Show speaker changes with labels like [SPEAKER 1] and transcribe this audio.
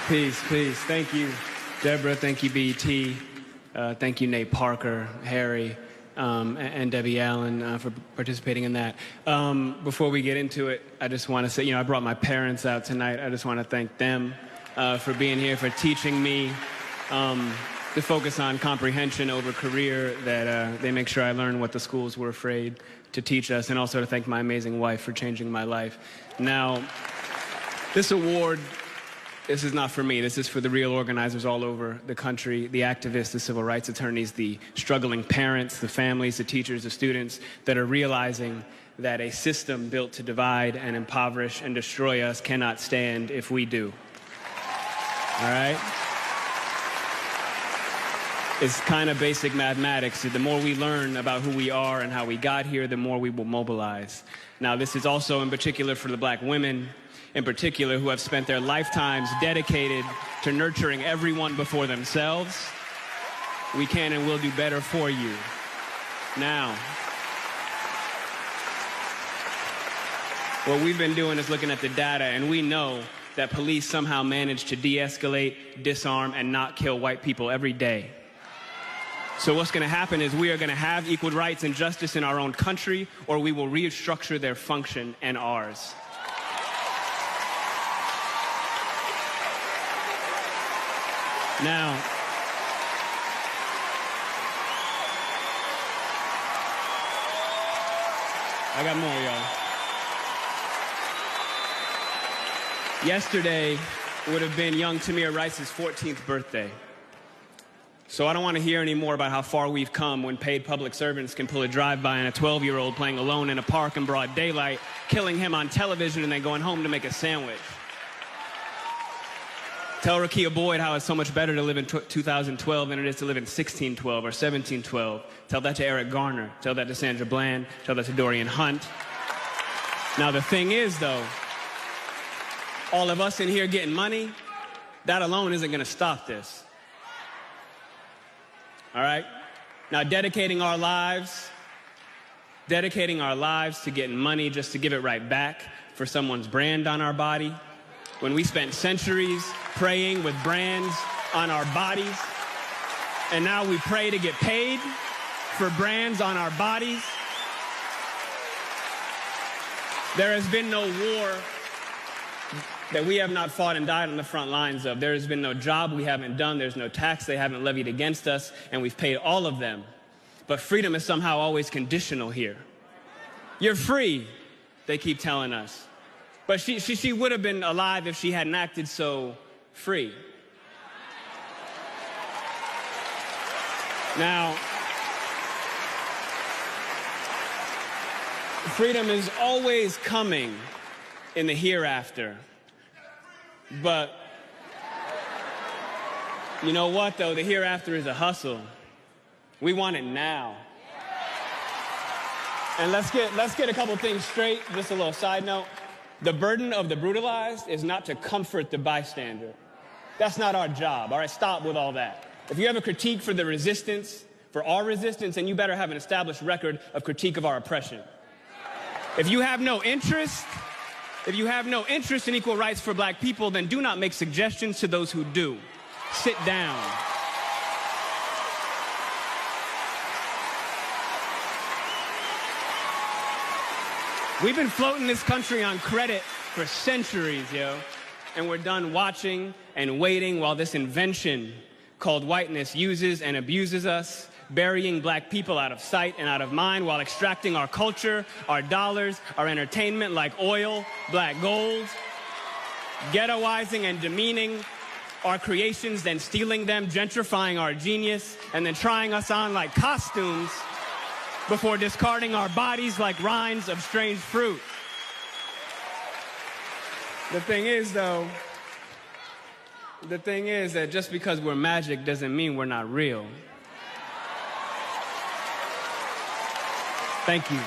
[SPEAKER 1] Peace, peace. Thank you, Deborah. Thank you, BET. Thank you, Nate Parker, Harry, and Debbie Allen for participating in that. Before we get into it, I just want to say, I brought my parents out tonight. I just want to thank them for being here, for teaching me to focus on comprehension over career, that they make sure I learn what the schools were afraid to teach us, and also to thank my amazing wife for changing my life. Now, this award, this is not for me. This is for the real organizers all over the country, the activists, the civil rights attorneys, the struggling parents, the families, the teachers, the students that are realizing that a system built to divide and impoverish and destroy us cannot stand if we do. All right? It's kind of basic mathematics. The more we learn about who we are and how we got here, the more we will mobilize. Now, this is also in particular for the black women, in particular, who have spent their lifetimes dedicated to nurturing everyone before themselves. We can and will do better for you. Now, what we've been doing is looking at the data, and we know that police somehow manage to de-escalate, disarm, and not kill white people every day. So what's going to happen is we are going to have equal rights and justice in our own country, or we will restructure their function and ours. Now, I got more, y'all. Yesterday would have been young Tamir Rice's 14th birthday. So I don't want to hear any more about how far we've come when paid public servants can pull a drive-by on a 12-year-old playing alone in a park in broad daylight, killing him on television, and then going home to make a sandwich. Tell Rakia Boyd how it's so much better to live in 2012 than it is to live in 1612 or 1712. Tell that to Eric Garner. Tell that to Sandra Bland. Tell that to Dorian Hunt. Now, the thing is, though, all of us in here getting money, that alone isn't going to stop this. All right? Now, dedicating our lives to getting money just to give it right back for someone's brand on our body, when we spent centuries praying with brands on our bodies, and now we pray to get paid for brands on our bodies. There has been no war that we have not fought and died on the front lines of. There has been no job we haven't done. There's no tax they haven't levied against us, and we've paid all of them. But freedom is somehow always conditional here. You're free, they keep telling us. But she would have been alive if she hadn't acted so free. Now, freedom is always coming in the hereafter. But you know what, though? The hereafter is a hustle. We want it now. And let's get a couple things straight. Just a little side note. The burden of the brutalized is not to comfort the bystander. That's not our job, all right? Stop with all that. If you have a critique for the resistance, for our resistance, then you better have an established record of critique of our oppression. If you have no interest in equal rights for black people, then do not make suggestions to those who do. Sit down. We've been floating this country on credit for centuries, yo. And we're done watching and waiting while this invention called whiteness uses and abuses us, burying black people out of sight and out of mind while extracting our culture, our dollars, our entertainment like oil, black gold, ghettoizing and demeaning our creations, then stealing them, gentrifying our genius, and then trying us on like costumes before discarding our bodies like rinds of strange fruit. The thing is that just because we're magic doesn't mean we're not real. Thank you.